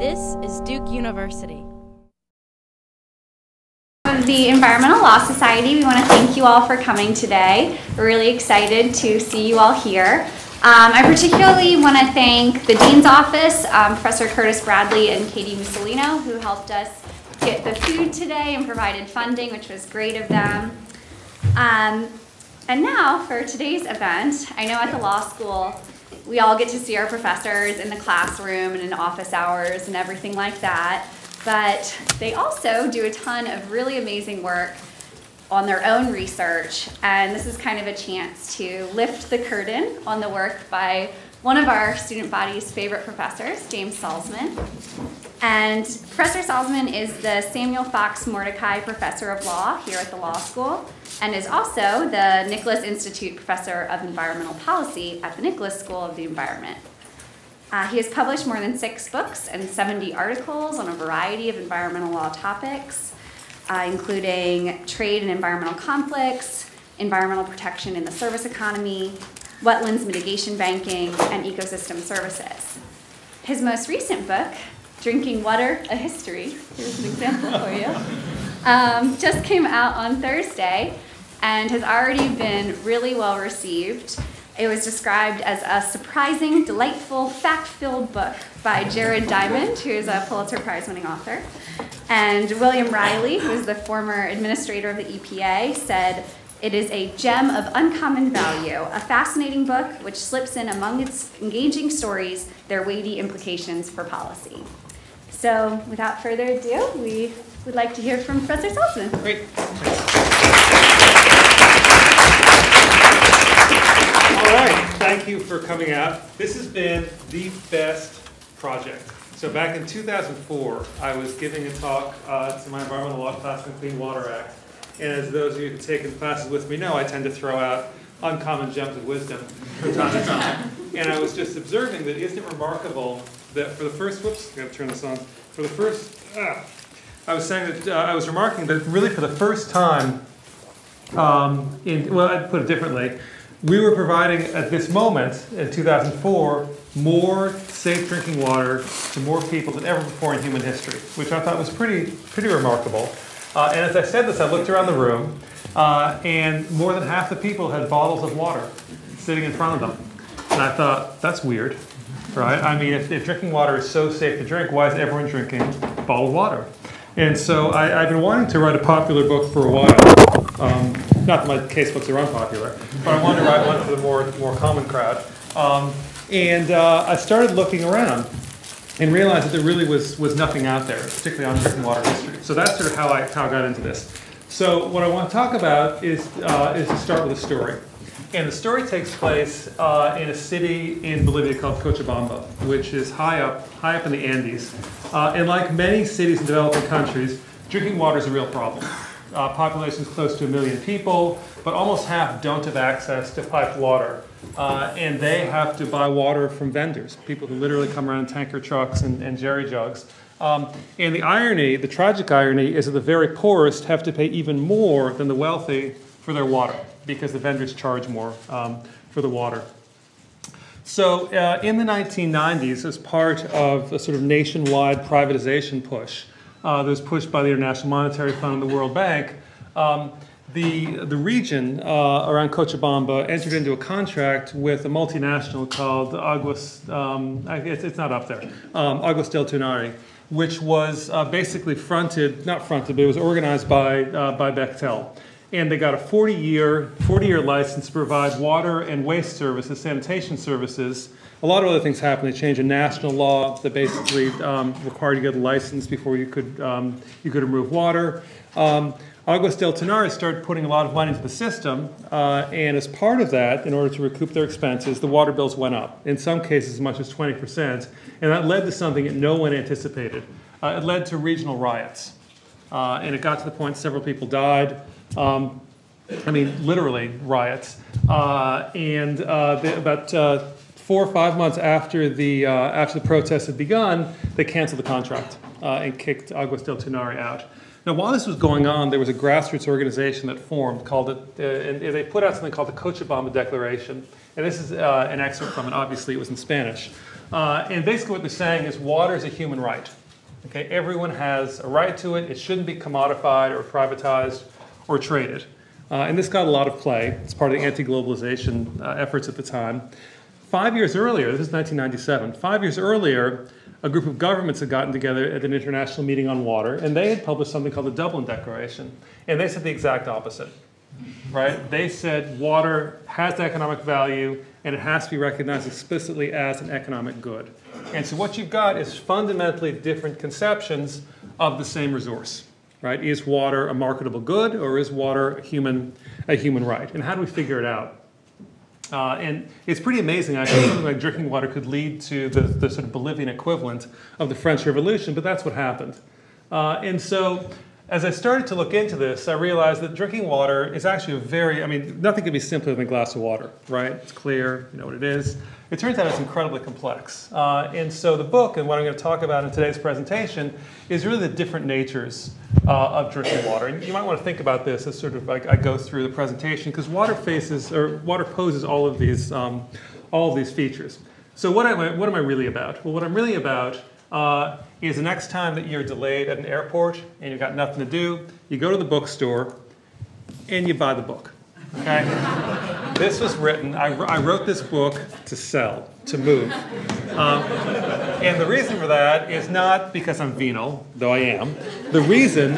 This is Duke University. Of the Environmental Law Society, we want to thank you all for coming today. We're really excited to see you all here. I particularly want to thank the Dean's Office, Professor Curtis Bradley and Katie Mussolino, who helped us get the food today and provided funding, which was great of them. And now for today's event, I know at the law school, we all get to see our professors in the classroom and in office hours and everything like that, but they also do a ton of really amazing work on their own research, and this is kind of a chance to lift the curtain on the work by one of our student body's favorite professors, James Salzman. And Professor Salzman is the Samuel Fox Mordecai Professor of Law here at the law school, and is also the Nicholas Institute Professor of Environmental Policy at the Nicholas School of the Environment. He has published more than 6 books and 70 articles on a variety of environmental law topics, including trade and environmental conflicts, environmental protection in the service economy, wetlands mitigation banking, and ecosystem services. His most recent book, Drinking Water, A History, here's an example for you, just came out on Thursday and has already been really well received. It was described as a surprising, delightful, fact-filled book by Jared Diamond, who is a Pulitzer Prize-winning author. And William Riley, who is the former administrator of the EPA, said, "It is a gem of uncommon value, a fascinating book which slips in among its engaging stories their weighty implications for policy." So without further ado, we would like to hear from Professor Salzman. Great. All right, thank you for coming out. This has been the best project. So back in 2004, I was giving a talk to my environmental law class in the Clean Water Act. And as those of you who've taken classes with me know, I tend to throw out uncommon gems of wisdom from time to time. And I was just observing that isn't it remarkable that for the first, whoops, I gotta turn this on. For the first, I was saying that I was remarking that really for the first time, well, I'd put it differently, we were providing at this moment in 2004 more safe drinking water to more people than ever before in human history, which I thought was pretty remarkable. And as I said this, I looked around the room, and more than half the people had bottles of water sitting in front of them. And I thought, that's weird, right? I mean, if drinking water is so safe to drink, why is everyone drinking bottled water? And so I've been wanting to write a popular book for a while. Not that my case books are unpopular, but I wanted to write one for the more common crowd. I started looking around and realized that there really was nothing out there, particularly on drinking water history. So that's sort of how I got into this. So what I want to talk about is to start with a story. And the story takes place in a city in Bolivia called Cochabamba, which is high up in the Andes. And like many cities in developing countries, drinking water is a real problem. Population is close to 1 million people, but almost half don't have access to piped water. And they have to buy water from vendors, people who literally come around in tanker trucks and jerry jugs. And the tragic irony, is that the very poorest have to pay even more than the wealthy for their water, because the vendors charge more for the water. So in the 1990s, as part of a sort of nationwide privatization push that was pushed by the International Monetary Fund and the World Bank, the region around Cochabamba entered into a contract with a multinational called Aguas, it's not up there, Aguas del Tunari, which was basically not fronted, but it was organized by Bechtel. And they got a 40-year license to provide water and waste services, sanitation services. A lot of other things happened. They changed a national law that basically required you to get a license before you could remove water. Aguas del Tunari started putting a lot of money into the system, and as part of that, in order to recoup their expenses, the water bills went up, in some cases as much as 20%, and that led to something that no one anticipated. It led to regional riots, and it got to the point several people died. I mean, literally riots. About 4 or 5 months after the protests had begun, they canceled the contract and kicked Aguas del Tunari out. Now, while this was going on, there was a grassroots organization that formed called and they put out something called the Cochabamba Declaration. And this is an excerpt from it. Obviously, it was in Spanish. And basically what they're saying is water is a human right. Okay, everyone has a right to it. It shouldn't be commodified or privatized or traded. And this got a lot of play. It's part of the anti-globalization efforts at the time. 5 years earlier, this is 1997, 5 years earlier, a group of governments had gotten together at an international meeting on water, and they had published something called the Dublin Declaration. And they said the exact opposite, right? They said water has economic value, and it has to be recognized explicitly as an economic good. And so what you've got is fundamentally different conceptions of the same resource, right? Is water a marketable good, or is water a human right? And how do we figure it out? And it's pretty amazing, actually. Something like drinking water could lead to the sort of Bolivian equivalent of the French Revolution, but that's what happened. And so as I started to look into this, I realized that drinking water is actually nothing could be simpler than a glass of water, right? It's clear, you know what it is. It turns out it's incredibly complex. And so the book, and what I'm going to talk about in today's presentation, is really the different natures of drinking water. And you might want to think about this as sort of like I go through the presentation, because water poses all of these features. So what am I really about? Well, what I'm really about is the next time that you're delayed at an airport and you've got nothing to do, you go to the bookstore and you buy the book. Okay? This was written, I wrote this book to sell, to move. And the reason for that is not because I'm venal, though I am. The reason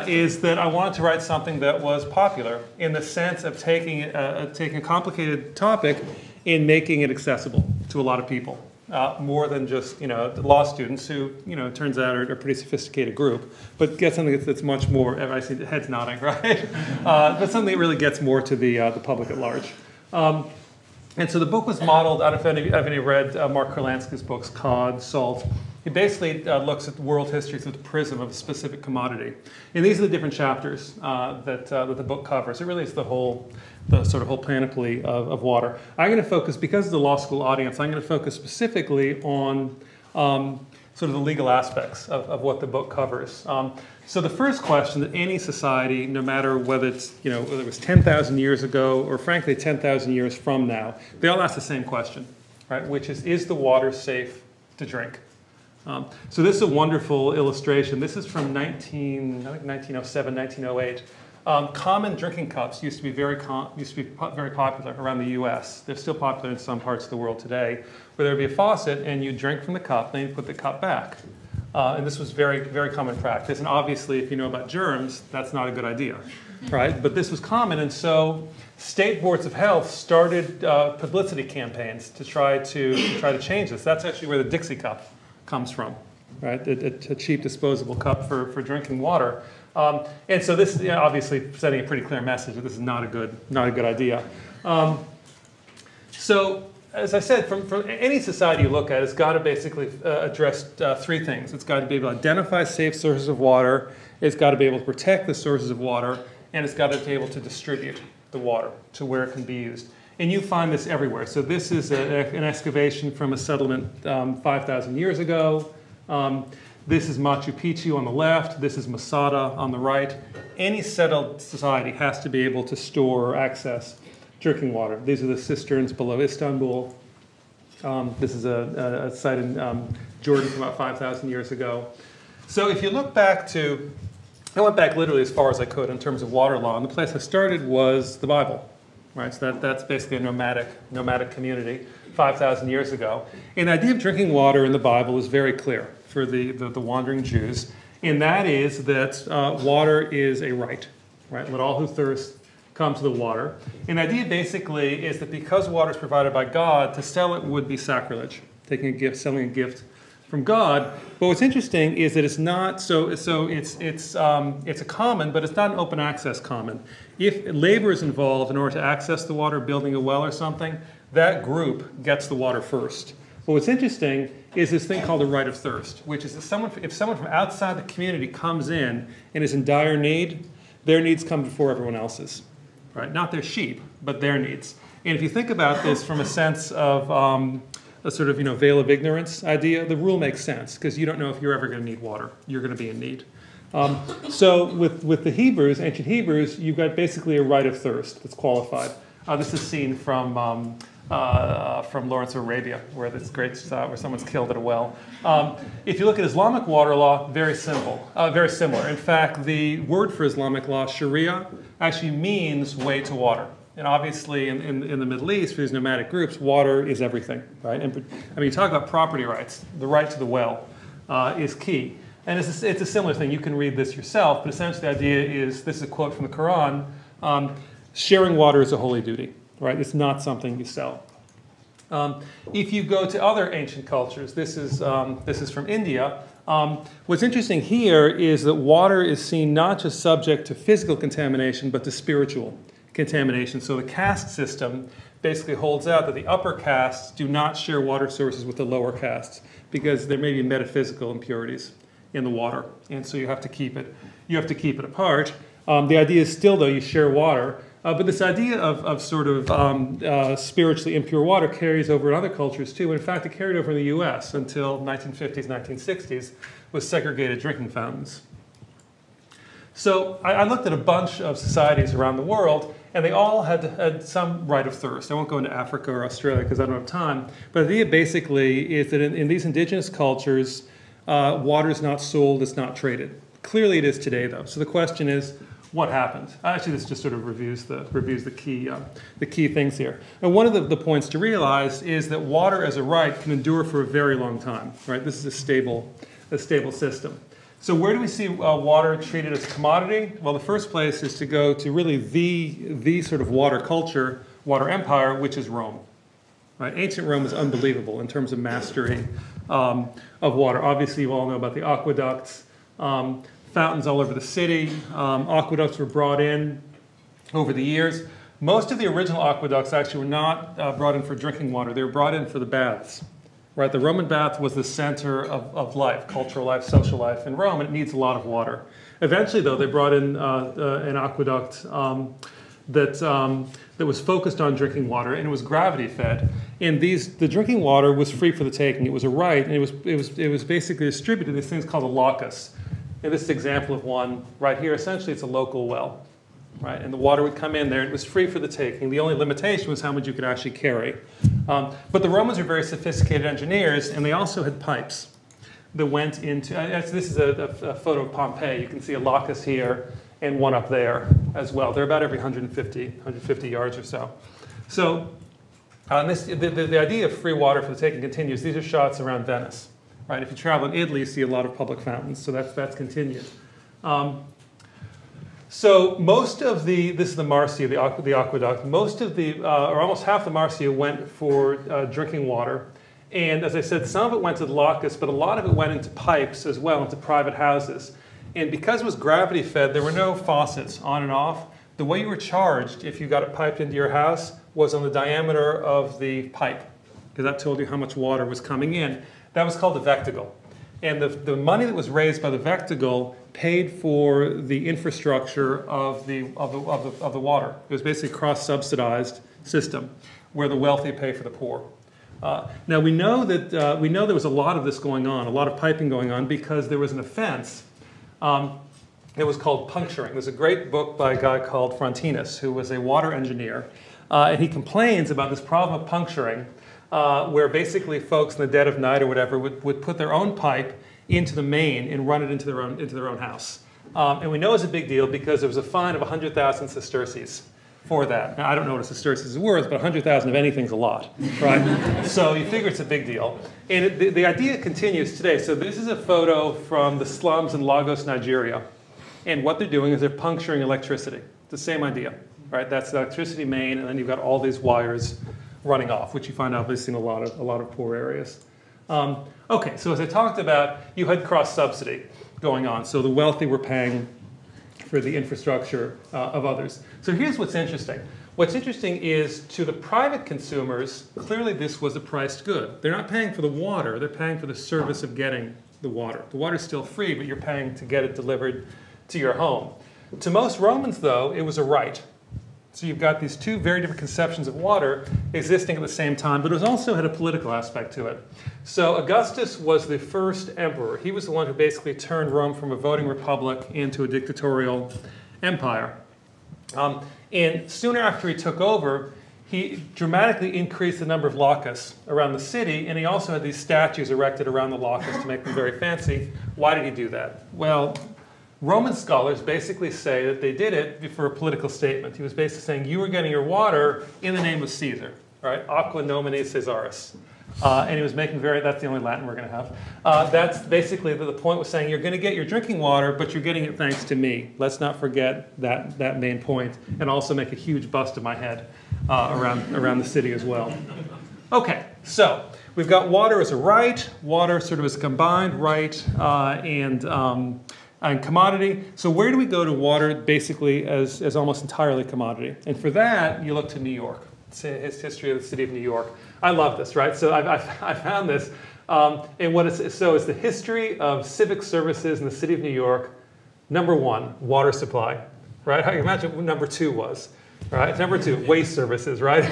is that I wanted to write something that was popular in the sense of taking a complicated topic and making it accessible to a lot of people. More than just the law students who it turns out are a pretty sophisticated group, but get something that's much more. I see the heads nodding, right? But something that really gets more to the public at large. And so the book was modeled. I don't know if any read Mark Kurlansky's books, Cod, Salt. He basically looks at world history through the prism of a specific commodity, and these are the different chapters that the book covers. It really is the sort of whole panoply of water. I'm going to focus, because of the law school audience, I'm going to focus specifically on sort of the legal aspects of what the book covers. So the first question that any society, no matter whether it's whether it was 10,000 years ago or frankly 10,000 years from now, they all ask the same question, right? Which is the water safe to drink? So this is a wonderful illustration. This is from 1907, 1908. Common drinking cups used to be very popular around the U.S. They're still popular in some parts of the world today, where there would be a faucet and you drink from the cup, then you put the cup back. And this was very, very common practice. And obviously, if you know about germs, that's not a good idea, right? But this was common, and so state boards of health started publicity campaigns to try to change this. That's actually where the Dixie cup comes from, right? A cheap disposable cup for drinking water. And so this is obviously setting a pretty clear message that this is not a good idea. So as I said, from any society you look at, it's got to basically address three things. It's got to be able to identify safe sources of water, it's got to be able to protect the sources of water, and it's got to be able to distribute the water to where it can be used. And you find this everywhere. So this is an excavation from a settlement 5,000 years ago. This is Machu Picchu on the left. This is Masada on the right. Any settled society has to be able to store or access drinking water. These are the cisterns below Istanbul. This is a site in Jordan from about 5,000 years ago. So if you look back I went back literally as far as I could in terms of water law, and the place I started was the Bible. Right, so that's basically a nomadic community 5,000 years ago. And the idea of drinking water in the Bible is very clear for the wandering Jews, and that is that water is a right. Let all who thirst come to the water. And the idea basically is that because water is provided by God, to sell it would be sacrilege, selling a gift from God. But what's interesting is that it's not it's a common, but it's not an open access common. If labor is involved in order to access the water, building a well or something, that group gets the water first. But what's interesting is this thing called the right of thirst, which is if someone from outside the community comes in and is in dire need, their needs come before everyone else's. Right? Not their sheep, but their needs. And if you think about this from a sense of a sort of veil of ignorance idea, the rule makes sense because you don't know if you're ever going to need water. You're going to be in need. So with the Hebrews, ancient Hebrews, you've got basically a right of thirst that's qualified. This is seen from from Lawrence of Arabia, where this great where someone's killed at a well. If you look at Islamic water law, very simple, very similar. In fact, the word for Islamic law, Sharia, actually means way to water. And obviously, in the Middle East, for these nomadic groups, water is everything, right? And I mean, you talk about property rights. The right to the well is key. And it's a similar thing. You can read this yourself, but essentially the idea is, this is a quote from the Quran, sharing water is a holy duty, right? It's not something you sell. If you go to other ancient cultures, this is from India. What's interesting here is that water is seen not just subject to physical contamination, but to spiritual contamination. So the caste system basically holds out that the upper castes do not share water sources with the lower castes because there may be metaphysical impurities in the water, and so you have to keep it apart. The idea is still, though, you share water, but this idea of sort of spiritually impure water carries over in other cultures too. In fact, it carried over in the US until 1950s, 1960s with segregated drinking fountains. So I looked at a bunch of societies around the world, and they all had some right of thirst. I won't go into Africa or Australia because I don't have time, but the idea basically is that in these indigenous cultures, water is not sold, it's not traded. Clearly it is today, though. So the question is, what happened? Actually, this just sort of reviews the key things here. And one of the points to realize is that water as a right can endure for a very long time, right? This is a stable system. So where do we see water treated as a commodity? Well, the first place is to go to really the sort of water culture, water empire, which is Rome. Right? Ancient Rome is unbelievable in terms of mastery of water. Obviously, you all know about the aqueducts, fountains all over the city. Aqueducts were brought in over the years. Most of the original aqueducts actually were not brought in for drinking water. They were brought in for the baths. Right, the Roman bath was the center of life, cultural life, social life in Rome, and it needs a lot of water. Eventually, though, they brought in an aqueduct that was focused on drinking water, and it was gravity fed. And the drinking water was free for the taking. It was a right, and it was basically distributed in these things called a locus. And this is an example of one right here. Essentially, it's a local well. Right, and the water would come in there, and it was free for the taking. The only limitation was how much you could actually carry. But the Romans were very sophisticated engineers, and they also had pipes that went into, this is a photo of Pompeii. You can see a locus here and one up there as well. They're about every 150 yards or so. So the idea of free water for the taking continues. These are shots around Venice. Right? If you travel in Italy, you see a lot of public fountains, so that's continued. So most of this is the Marcia, the aqueduct. Most of or almost half the Marcia went for drinking water. And as I said, some of it went to the locus, but a lot of it went into pipes as well, into private houses. And because it was gravity fed, there were no faucets on and off. The way you were charged if you got it piped into your house was on the diameter of the pipe, because that told you how much water was coming in. That was called the vectigal. And the money that was raised by the vectigal paid for the infrastructure of the water. It was basically a cross-subsidized system where the wealthy pay for the poor. Now we know that there was a lot of this going on, a lot of piping going on, because there was an offense. It was called puncturing. There's a great book by a guy called Frontinus, who was a water engineer, and he complains about this problem of puncturing, where basically folks in the dead of night or whatever would put their own pipe into the main and run it into their own house. And we know it's a big deal because there was a fine of 100,000 sesterces for that. Now, I don't know what a sesterces is worth, but 100,000 of anything's a lot, right? So you figure it's a big deal. And the idea continues today. So this is a photo from the slums in Lagos, Nigeria. And what they're doing is they're puncturing electricity. It's the same idea, right? That's the electricity main, and then you've got all these wires running off, which you find obviously in a lot of poor areas. Okay, so as I talked about, you had cross-subsidy going on. So the wealthy were paying for the infrastructure of others. So here's what's interesting. What's interesting is to the private consumers, clearly this was a priced good. They're not paying for the water, they're paying for the service of getting the water. The water's still free, but you're paying to get it delivered to your home. To most Romans, though, it was a right. So you've got these two very different conceptions of water existing at the same time, but it also had a political aspect to it. So Augustus was the first emperor. He was the one who basically turned Rome from a voting republic into a dictatorial empire. And soon after he took over, he dramatically increased the number of locusts around the city, and he also had these statues erected around the locusts to make them very fancy. Why did he do that? Well, Roman scholars basically say that they did it for a political statement. He was basically saying, you were getting your water in the name of Caesar, right? Aqua nomine Caesaris. And he was making that's the only Latin we're going to have. That's basically the point was saying, you're going to get your drinking water, but you're getting it thanks to me. Let's not forget that main point, and also make a huge bust of my head around the city as well. Okay, so we've got water as a right, water sort of as a combined right and commodity. So where do we go to water basically as almost entirely commodity? And for that, you look to New York. It's history of the city of New York. I love this, right? So I found this. And it's the history of civic services in the city of New York. Number 1, water supply, right? How you imagine what number 2 was, right? Number 2, waste services, right?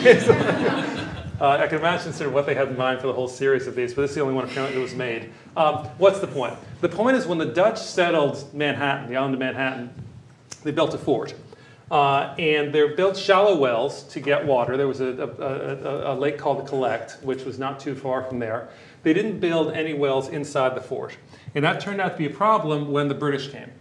I can imagine sort of what they had in mind for the whole series of these, but this is the only one apparently that was made. What's the point? The point is when the Dutch settled Manhattan, the island of Manhattan, they built a fort. And they built shallow wells to get water. There was a lake called the Collect, which was not too far from there. They didn't build any wells inside the fort. And that turned out to be a problem when the British came,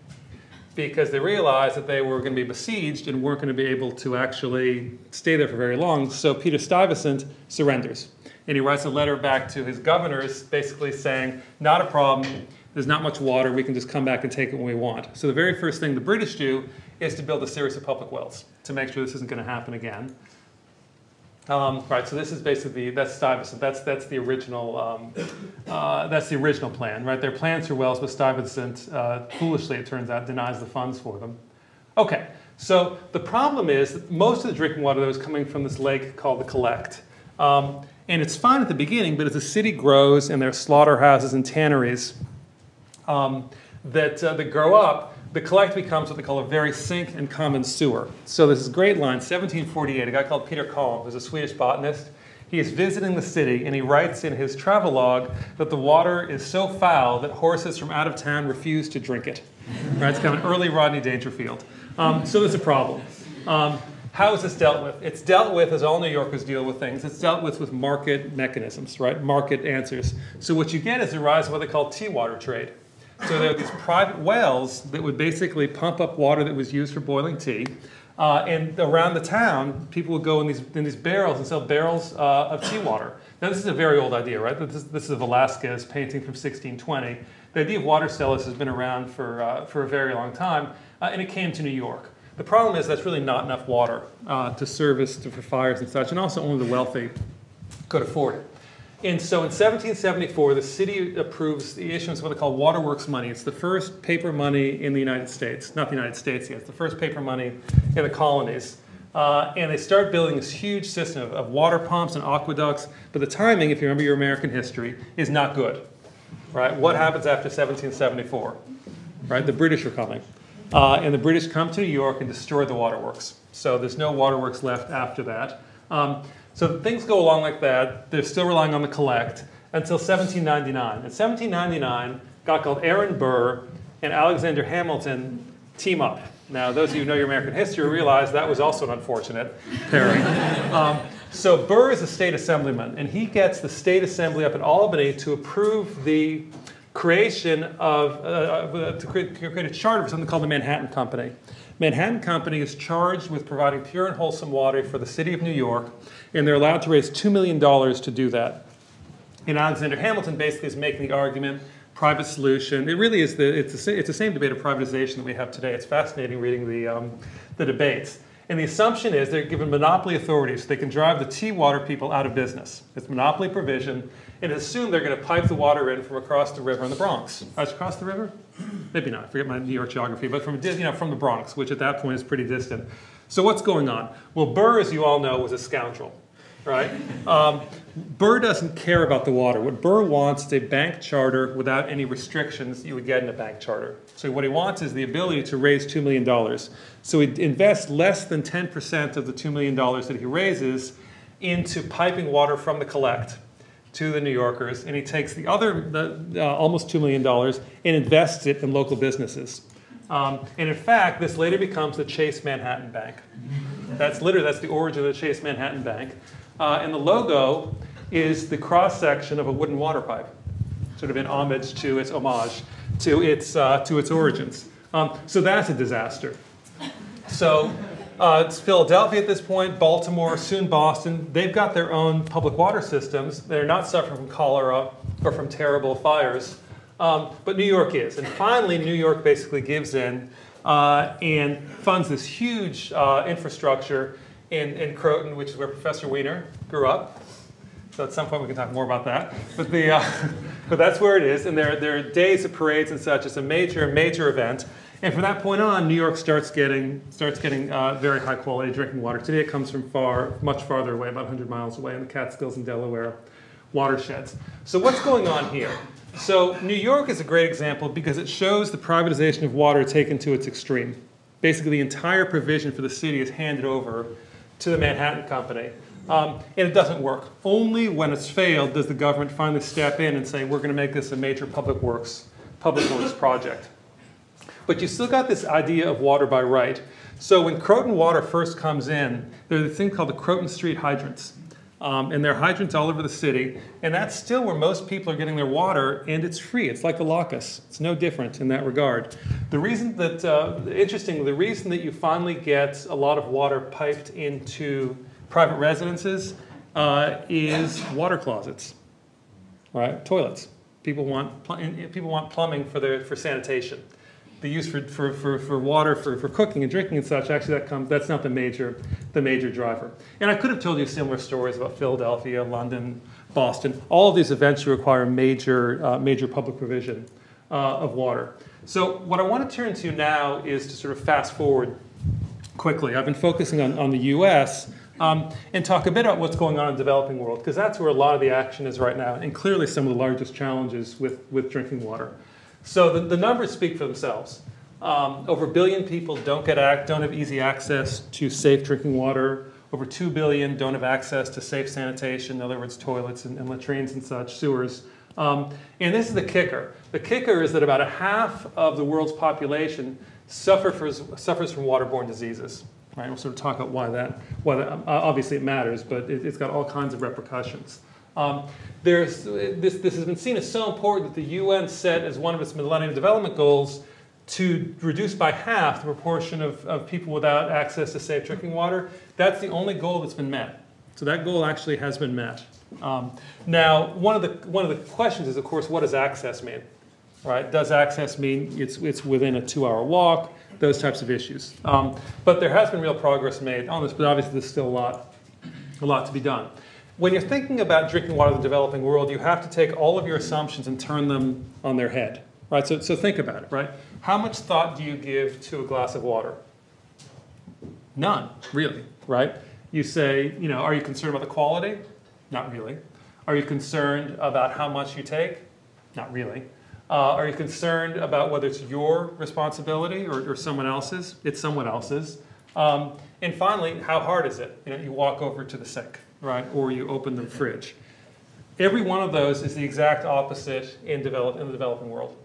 because they realized that they were going to be besieged and weren't going to be able to actually stay there for very long. So Peter Stuyvesant surrenders. And he writes a letter back to his governors basically saying, not a problem, there's not much water, we can just come back and take it when we want. So the very first thing the British do is to build a series of public wells to make sure this isn't going to happen again. Right, so this is basically, that's Stuyvesant, that's the original plan, right? Their plans for wells, but Stuyvesant, foolishly it turns out, denies the funds for them. Okay, so the problem is that most of the drinking water that was coming from this lake called the Collect. And it's fine at the beginning, but as the city grows and there are slaughterhouses and tanneries that grow up, the Collect becomes what they call a very sink and common sewer. So there's this great line, 1748, a guy called Peter Kalm, who's a Swedish botanist. He is visiting the city, and he writes in his travelogue that the water is so foul that horses from out of town refuse to drink it. Right? It's kind of an early Rodney Dangerfield. So there's a problem. How is this dealt with? It's dealt with, as all New Yorkers deal with things, it's dealt with market mechanisms, right? Market answers. So what you get is the rise of what they call tea water trade. So there are these private wells that would basically pump up water that was used for boiling tea. And around the town, people would go in these barrels and sell barrels of tea water. Now, this is a very old idea, right? This is a Velasquez painting from 1620. The idea of water cellars has been around for a very long time, and it came to New York. The problem is that's really not enough water to service for fires and such, and also only the wealthy could afford it. And so in 1774, the city approves the issuance of what they call waterworks money. It's the first paper money in the United States. Not the United States yet. It's the first paper money in the colonies. And they start building this huge system of water pumps and aqueducts. But the timing, if you remember your American history, is not good. Right? What happens after 1774? Right? The British are coming. And the British come to New York and destroy the waterworks. So there's no waterworks left after that. So things go along like that. They're still relying on the Collect until 1799. In 1799, a guy called Aaron Burr and Alexander Hamilton team up. Now, those of you who know your American history realize that was also an unfortunate pairing. So Burr is a state assemblyman, and he gets the state assembly up in Albany to approve the creation of, to create a charter for something called the Manhattan Company. Manhattan Company is charged with providing pure and wholesome water for the city of New York, and they're allowed to raise $2 million to do that. And Alexander Hamilton basically is making the argument, private solution. It really is, it's the same debate of privatization that we have today. It's fascinating reading the debates. And the assumption is they're given monopoly authority so they can drive the tea water people out of business. It's monopoly provision, and assume they're going to pipe the water in from across the river in the Bronx. Across the river? Maybe not. I forget my New York geography, but from the Bronx, which at that point is pretty distant. So what's going on? Well, Burr, as you all know, was a scoundrel, right? Burr doesn't care about the water. What Burr wants is a bank charter without any restrictions you would get in a bank charter. So what he wants is the ability to raise $2 million. So he invests less than 10% of the $2 million that he raises into piping water from the Collect to the New Yorkers, and he takes the other almost $2 million and invests it in local businesses. And in fact, this later becomes the Chase Manhattan Bank. That's the origin of the Chase Manhattan Bank. And the logo is the cross-section of a wooden water pipe, sort of in homage to its origins. So that's a disaster. So it's Philadelphia at this point, Baltimore, soon Boston. They've got their own public water systems. They're not suffering from cholera or from terrible fires. But New York is. And finally, New York basically gives in and funds this huge infrastructure in Croton, which is where Professor Wiener grew up. So at some point we can talk more about that. But, but that's where it is. And there are days of parades and such. It's a major event. And from that point on, New York starts getting very high quality drinking water. Today it comes from much farther away, about 100 miles away in the Catskills and Delaware watersheds. So what's going on here? So New York is a great example because it shows the privatization of water taken to its extreme. Basically, the entire provision for the city is handed over to the Manhattan Company. And it doesn't work. Only when it's failed does the government finally step in and say, we're going to make this a major public works project. But you still got this idea of water by right. So when Croton water first comes in, there's a thing called the Croton Street hydrants. And there are hydrants all over the city. And that's still where most people are getting their water, and it's free. It's like the Lacus. It's no different in that regard. The reason that, interestingly, the reason that you finally get a lot of water piped into private residences is water closets, right? Toilets. People want plumbing for sanitation. The use for water for cooking and drinking and such, actually that's not the major driver. And I could have told you similar stories about Philadelphia, London, Boston. All of these events require major public provision of water. So what I want to turn to now is to sort of fast forward quickly. I've been focusing on the US and talk a bit about what's going on in the developing world, because that's where a lot of the action is right now, and clearly some of the largest challenges with drinking water. So the numbers speak for themselves. Over 1 billion people don't have easy access to safe drinking water. Over 2 billion don't have access to safe sanitation, in other words, toilets and latrines and such, sewers. And this is the kicker. The kicker is that about 1/2 of the world's population suffers from waterborne diseases. Right? We'll sort of talk about why that obviously it matters, but it's got all kinds of repercussions. This has been seen as so important that the UN set as one of its Millennium Development Goals to reduce by 1/2 the proportion of people without access to safe drinking water. That's the only goal that's been met. So that goal actually has been met. Now, one of the questions is, of course, what does access mean? Right? Does access mean it's within a 2-hour walk? Those types of issues. But there has been real progress made on this, but obviously there's still a lot to be done. When you're thinking about drinking water in the developing world, you have to take all of your assumptions and turn them on their head. Right? So think about it, right? How much thought do you give to a glass of water? None, really, right? You say, are you concerned about the quality? Not really. Are you concerned about how much you take? Not really. Are you concerned about whether it's your responsibility or someone else's? It's someone else's. And finally, how hard is it? You walk over to the sink, right? Or you open the fridge. Every one of those is the exact opposite in the developing world.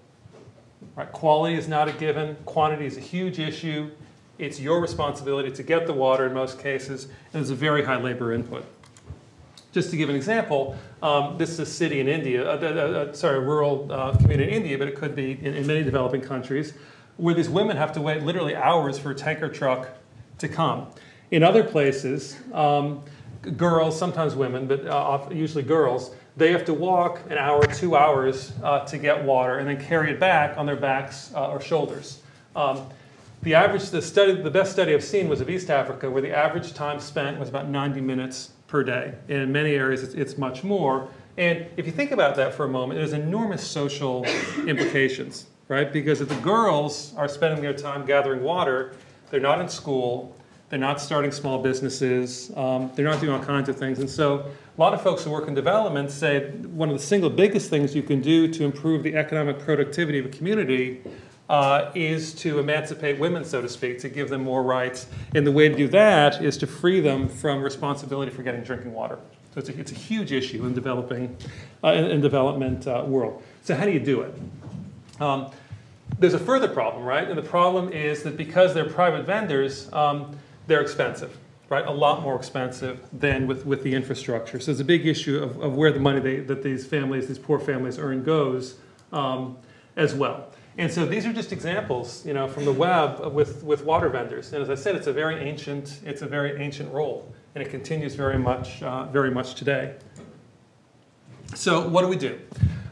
Right? Quality is not a given. Quantity is a huge issue. It's your responsibility to get the water in most cases, and there's a very high labor input. Just to give an example, this is a city in India, a rural community in India, but it could be in many developing countries, where these women have to wait literally hours for a tanker truck to come. In other places, girls, sometimes women, but usually girls, they have to walk an hour, 2 hours to get water and then carry it back on their backs or shoulders. The best study I've seen was of East Africa, where the average time spent was about 90 minutes per day. And in many areas, it's much more. And if you think about that for a moment, there's enormous social implications, right? Because if the girls are spending their time gathering water, they're not in school, they're not starting small businesses, they're not doing all kinds of things. And so a lot of folks who work in development say one of the single biggest things you can do to improve the economic productivity of a community is to emancipate women, so to speak, to give them more rights. And the way to do that is to free them from responsibility for getting drinking water. So it's a huge issue in development world. So how do you do it? There's a further problem, right? And the problem is that because they're private vendors, they're expensive. right? A lot more expensive than with the infrastructure. So there's a big issue of where the money that these families, these poor families earn goes as well. And so these are just examples, from the web with water vendors. And as I said, it's a very ancient role, and it continues very much today. So what do we do?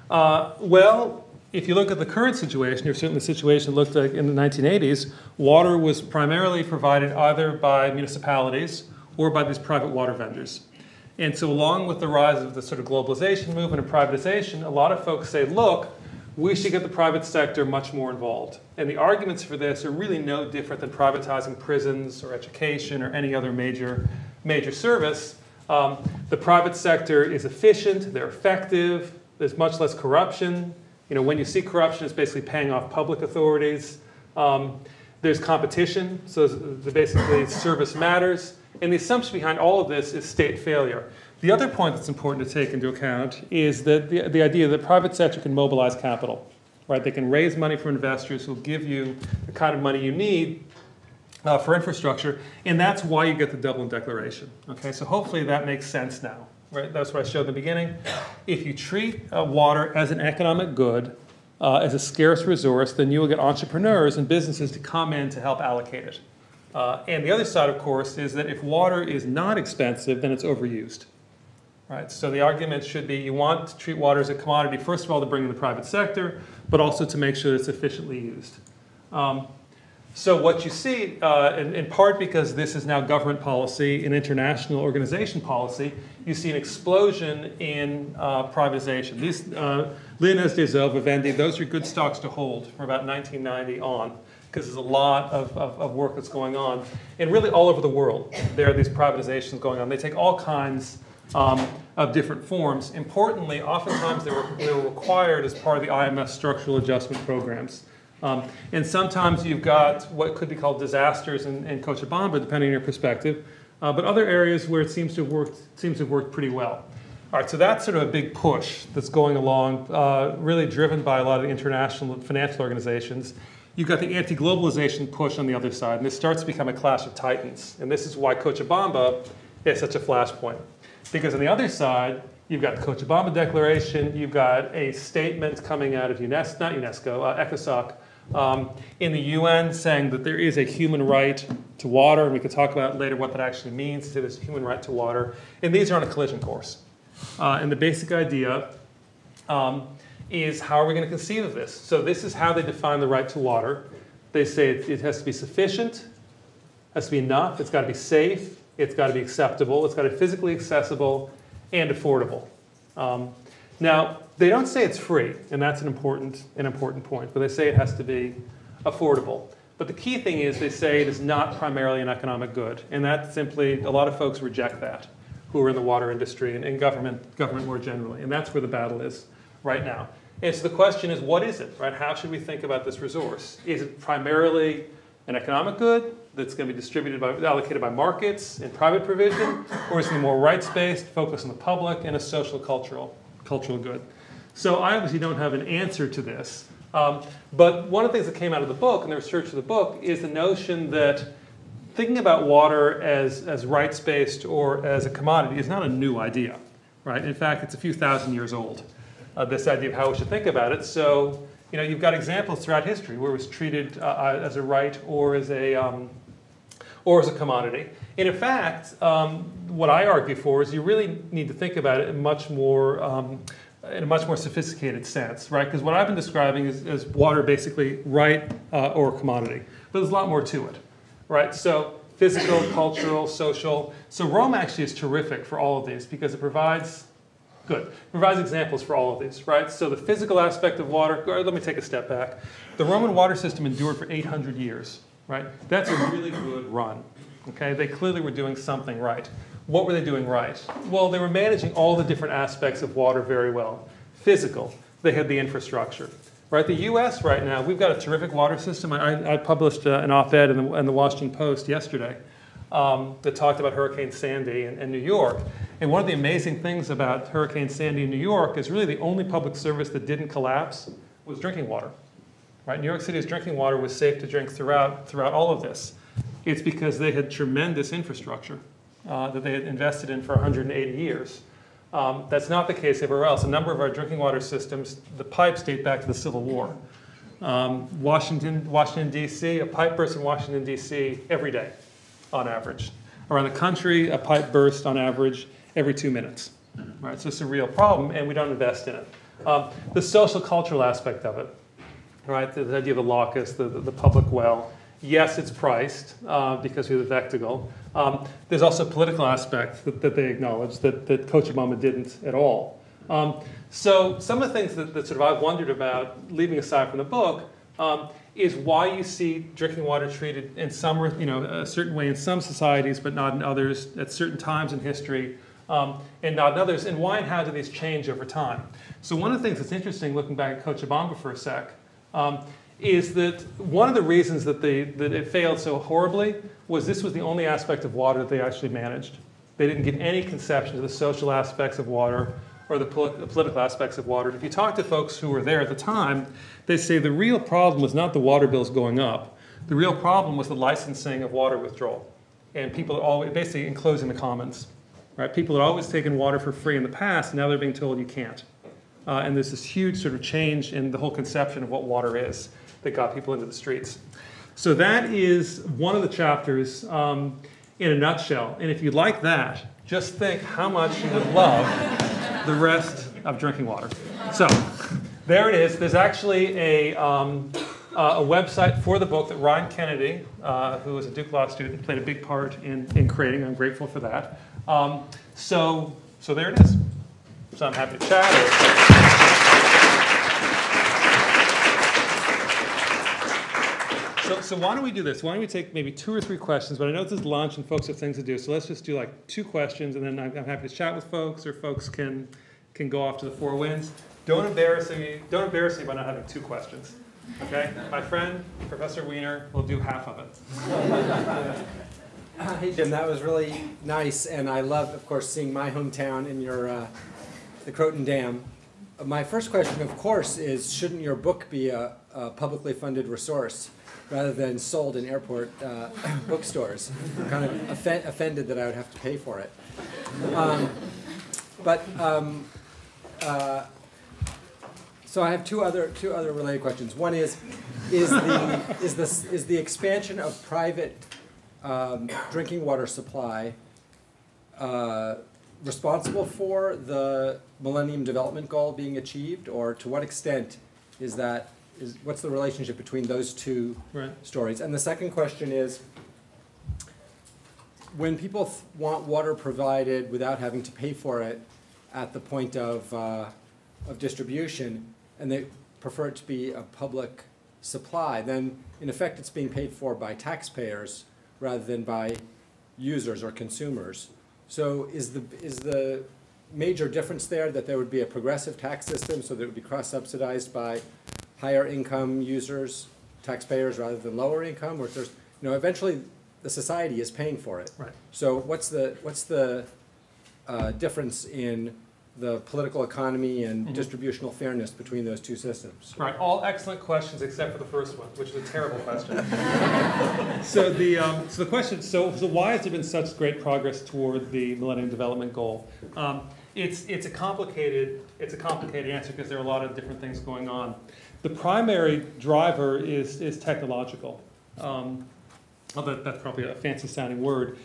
Well, if you look at the current situation, or certainly the situation looked like in the 1980s, water was primarily provided either by municipalities or by these private water vendors. And so along with the rise of the sort of globalization movement and privatization, a lot of folks say, look, we should get the private sector much more involved. And the arguments for this are really no different than privatizing prisons or education or any other major service. The private sector is efficient, they're effective, there's much less corruption. When you see corruption, it's basically paying off public authorities. There's competition, so basically service matters. And the assumption behind all of this is state failure. The other point that's important to take into account is that the idea that the private sector can mobilize capital, right? They can raise money from investors who will give you the kind of money you need for infrastructure, and that's why you get the Dublin Declaration. Okay, so hopefully that makes sense now. Right? That's what I showed at the beginning. If you treat water as an economic good, as a scarce resource, then you will get entrepreneurs and businesses to come in to help allocate it. And the other side, of course, is that if water is not expensive, then it's overused. Right? So the argument should be you want to treat water as a commodity, first of all, to bring in the private sector, but also to make sure it's efficiently used. So what you see, in part because this is now government policy and international organization policy, you see an explosion in privatization. These Lyonnaise des Eaux, Vivendi, those are good stocks to hold from about 1990 on, because there's a lot of work that's going on. And really all over the world, there are these privatizations going on. They take all kinds of different forms. Importantly, oftentimes they were required as part of the IMF structural adjustment programs. And sometimes you've got what could be called disasters in Cochabamba, depending on your perspective, but other areas where it seems to have worked pretty well. All right, so that's sort of a big push that's going along, really driven by a lot of the international financial organizations. You've got the anti-globalization push on the other side, and this starts to become a clash of titans. And this is why Cochabamba is such a flashpoint. Because on the other side, you've got the Cochabamba Declaration, you've got a statement coming out of UNESCO, not UNESCO, ECOSOC, in the UN saying that there is a human right to water, and we could talk about later what that actually means, to this human right to water. And these are on a collision course. And the basic idea is how are we going to conceive of this? So this is how they define the right to water. They say it has to be sufficient, has to be enough, it's got to be safe, it's got to be acceptable, it's got to be physically accessible, and affordable. Now, they don't say it's free, and that's an important point, but they say it has to be affordable. But the key thing is they say it is not primarily an economic good, and that simply, a lot of folks reject that, who are in the water industry and government more generally, and that's where the battle is right now. And so the question is, what is it, right? How should we think about this resource? Is it primarily an economic good that's going to be allocated by markets and private provision, or is it more rights-based, focused on the public, and a social cultural good? So I obviously don't have an answer to this, but one of the things that came out of the book and the research of the book is the notion that thinking about water as rights-based or as a commodity is not a new idea, right? In fact, it's a few thousand years old, this idea of how we should think about it. So, you've got examples throughout history where it was treated as a right or as a commodity. And in fact, what I argue for is you really need to think about it in a much more sophisticated sense, right? Because what I've been describing is water basically right or commodity, but there's a lot more to it, right? So physical, cultural, social. So Rome actually is terrific for all of these because it provides examples for all of these, right? So the physical aspect of water, let me take a step back. The Roman water system endured for 800 years, right? That's a really good run, okay? They clearly were doing something right. What were they doing right? Well, they were managing all the different aspects of water very well. Physical, they had the infrastructure, right? The US right now, we've got a terrific water system. I published an op-ed in the Washington Post yesterday that talked about Hurricane Sandy in New York. And one of the amazing things about Hurricane Sandy in New York is really the only public service that didn't collapse was drinking water. Right? New York City's drinking water was safe to drink throughout all of this. it's because they had tremendous infrastructure that they had invested in for 180 years. That's not the case everywhere else. A number of our drinking water systems, the pipes date back to the Civil War. Washington, D.C., a pipe burst in Washington, D.C. every day, on average. Around the country, a pipe burst on average every 2 minutes. Right? So it's a real problem, and we don't invest in it. The social cultural aspect of it, right? The idea of the locus, the public well. Yes, it's priced because we have the Vectigal. There's also a political aspect that they acknowledge that Coach Obama didn't at all. So some of the things that sort of I've wondered about, leaving aside from the book, is why you see drinking water treated in some, a certain way in some societies, but not in others, at certain times in history, and not in others, and why and how do these change over time? So one of the things that's interesting, looking back at Coach Obama for a sec, is that one of the reasons that it failed so horribly was this was the only aspect of water that they actually managed. They didn't give any conception to the social aspects of water or the political aspects of water. If you talk to folks who were there at the time, they say the real problem was not the water bills going up. The real problem was the licensing of water withdrawal. And people are always basically enclosing the commons. Right? People had always taken water for free in the past, now they're being told you can't. And there's this huge sort of change in the whole conception of what water is that got people into the streets. So that is one of the chapters in a nutshell. And if you like that, just think how much you would love the rest of drinking water. So there it is. There's actually a website for the book that Ryan Kennedy, who was a Duke Law student, played a big part in creating. I'm grateful for that. So there it is. So I'm happy to chat. So why don't we do this? Why don't we take maybe 2 or 3 questions? But I know this is lunch and folks have things to do. So let's just do like 2 questions, and then I'm happy to chat with folks, or folks can go off to the 4 winds. Don't embarrass me by not having 2 questions. Okay? My friend, Professor Wiener, will do half of it. Hey Jim, that was really nice, and I love, of course, seeing my hometown in your the Croton Dam. My first question, of course, is shouldn't your book be a publicly funded resource rather than sold in airport bookstores? I'm kind of offended that I would have to pay for it. So I have two other related questions. One is the expansion of private drinking water supply responsible for the Millennium Development Goal being achieved, or to what extent what's the relationship between those two stories? And the second question is, when people want water provided without having to pay for it at the point of distribution, and they prefer it to be a public supply, then in effect it's being paid for by taxpayers rather than by users or consumers. So is the major difference there that there would be a progressive tax system so that it would be cross-subsidized by higher income users, taxpayers, rather than lower income? Or if there's, eventually the society is paying for it. Right. So what's the difference in the political economy and distributional fairness between those two systems? Right, all excellent questions except for the first one, which is a terrible question. So the question, so why has there been such great progress toward the Millennium Development Goal? It's a complicated answer because there are a lot of different things going on. The primary driver is technological. Although that's probably a fancy sounding word,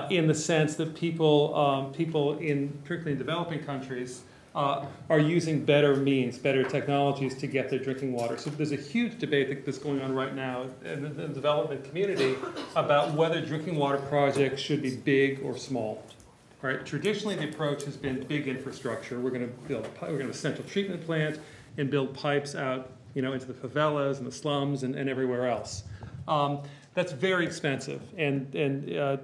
in the sense that people particularly in developing countries, are using better means, better technologies to get their drinking water. So there's a huge debate that's going on right now in the development community about whether drinking water projects should be big or small. Right? Traditionally, the approach has been big infrastructure. We're going to have a central treatment plant and build pipes out, into the favelas and the slums and everywhere else. That's very expensive, and there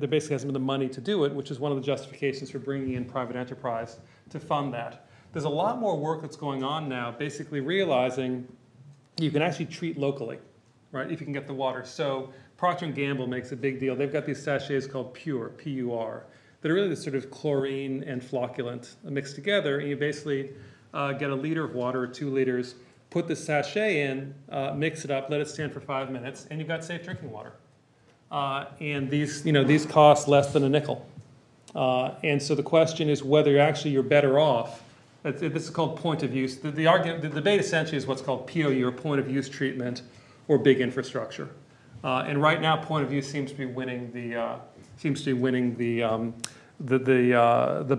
basically hasn't been the money to do it, which is one of the justifications for bringing in private enterprise to fund that. There's a lot more work that's going on now, basically realizing you can actually treat locally, right, if you can get the water. So Procter & Gamble makes a big deal. They've got these sachets called Pure, P-U-R, that are really this sort of chlorine and flocculant mixed together, and you basically get a liter of water or 2 liters, put the sachet in, mix it up, let it stand for 5 minutes, and you've got safe drinking water. and these cost less than a nickel. And so the question is whether actually you're better off. This is called point of use. The debate essentially is what's called POU, or point of use treatment, or big infrastructure. And right now, point of use seems to be winning the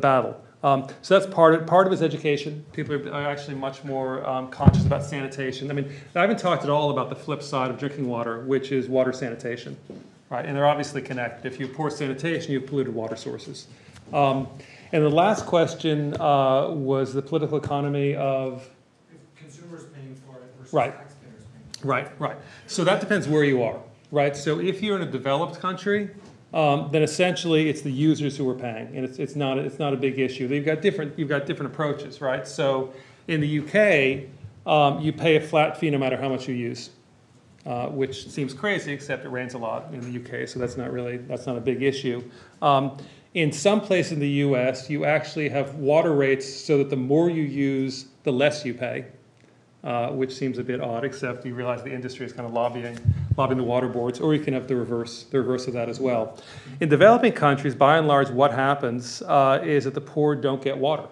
battle. So that's part of his education. People are actually much more conscious about sanitation. I mean, I haven't talked at all about the flip side of drinking water, which is water sanitation, right? And they're obviously connected. If you have poor sanitation, you have polluted water sources. And the last question was the political economy of consumers paying for it versus right. taxpayers paying for it. Right. So that depends where you are, right? So if you're in a developed country, then essentially it's the users who are paying, and it's not a big issue. You've got different approaches, right? So in the UK, you pay a flat fee no matter how much you use, which seems crazy, except it rains a lot in the UK, so that's not a big issue. In some places in the US, you actually have water rates so that the more you use, the less you pay. Which seems a bit odd, except you realize the industry is kind of lobbying the water boards, or you can have the reverse of that as well. In developing countries, by and large, what happens is that the poor don't get water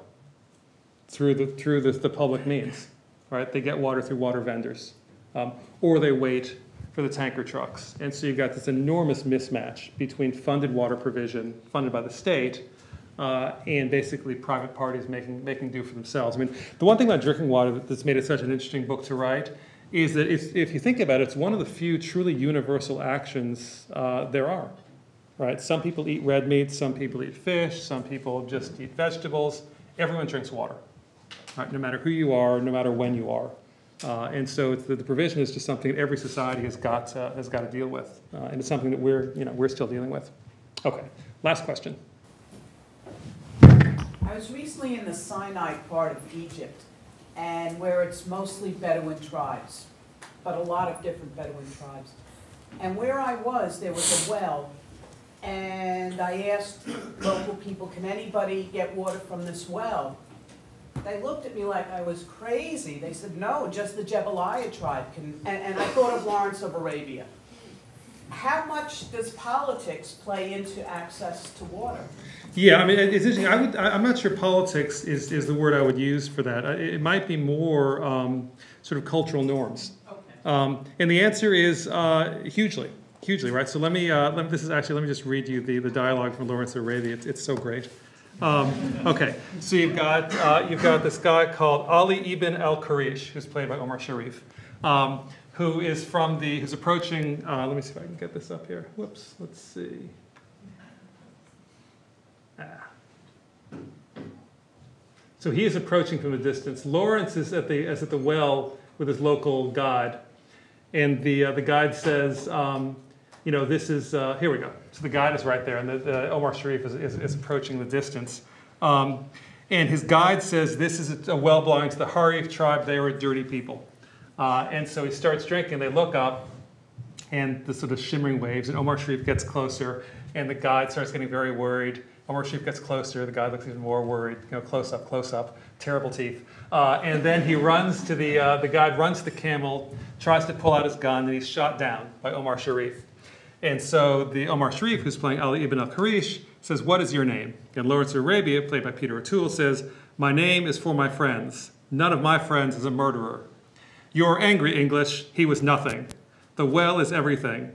through the public means, right? They get water through water vendors, or they wait for the tanker trucks. And so you've got this enormous mismatch between funded water provision, funded by the state, and basically private parties making do for themselves. I mean, the one thing about drinking water that's made it such an interesting book to write is that if you think about it, it's one of the few truly universal actions there are, right? Some people eat red meat, some people eat fish, some people just eat vegetables. Everyone drinks water, right? No matter who you are, no matter when you are. And so the provision is just something that every society has got to deal with, and it's something that we're still dealing with. Okay, last question. I was recently in the Sinai part of Egypt, and where it's mostly Bedouin tribes, but a lot of different Bedouin tribes. And where I was, there was a well, and I asked local people, can anybody get water from this well? They looked at me like I was crazy. They said, no, just the Jebeliah tribe can, and I thought of Lawrence of Arabia. How much does politics play into access to water? Yeah, I mean, it's interesting. I'm not sure politics is the word I would use for that. It might be more sort of cultural norms. Okay. And the answer is hugely, right? So let me just read you the dialogue from Lawrence of Arabia. It's so great. Okay, so you've got this guy called Ali ibn al-Qarish, who's played by Omar Sharif, who's approaching. Let me see if I can get this up here. Whoops, let's see. So he is approaching from a distance. Lawrence is at the well with his local guide, and the guide says, this is here we go. So the guide is right there, and the Omar Sharif is approaching the distance, and his guide says this is a well belonging to the Harif tribe. They were dirty people, and so he starts drinking. They look up, and the sort of shimmering waves, and Omar Sharif gets closer, and the guide starts getting very worried. Omar Sharif gets closer. The guy looks even more worried. Close up, terrible teeth. And then he runs to the guide runs to the camel, tries to pull out his gun, and he's shot down by Omar Sharif. And so the Omar Sharif, who's playing Ali ibn al-Qarish, says, "What is your name?" And Lawrence of Arabia, played by Peter O'Toole, says, "My name is for my friends. None of my friends is a murderer. You're angry, English. He was nothing. The well is everything.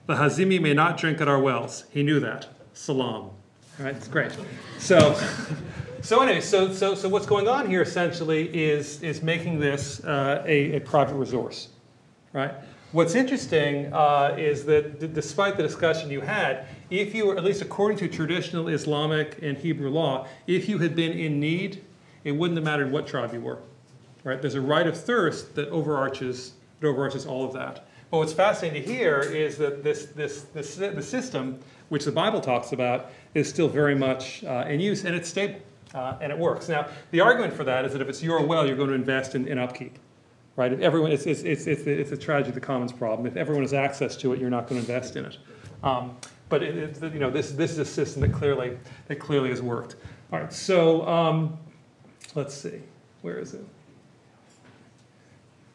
The Hazimi may not drink at our wells. He knew that. Salam." All right, it's great. So anyway, so what's going on here essentially is making this a private resource, right? What's interesting is that despite the discussion you had, if you were, at least according to traditional Islamic and Hebrew law, if you had been in need, it wouldn't have mattered what tribe you were, right? There's a right of thirst that overarches all of that. But what's fascinating to hear is that the system, which the Bible talks about, is still very much in use, and it's stable, and it works. Now, the argument for that is that if it's your well, you're going to invest in upkeep, right? If everyone, it's a tragedy of the commons problem. If everyone has access to it, you're not going to invest in it. But this is a system that clearly has worked. All right, so let's see, where is it?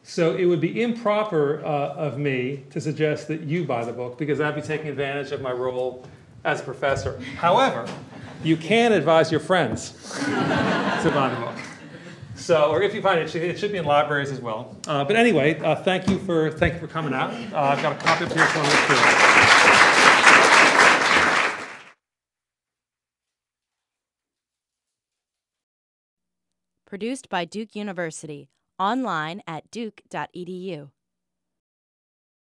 So it would be improper of me to suggest that you buy the book, because I'd be taking advantage of my role as a professor. However, you can advise your friends to buy the book. So, or if you find it should be in libraries as well. But anyway, thank you for coming out. I've got a copy up here for you too. Produced by Duke University. Online at duke.edu.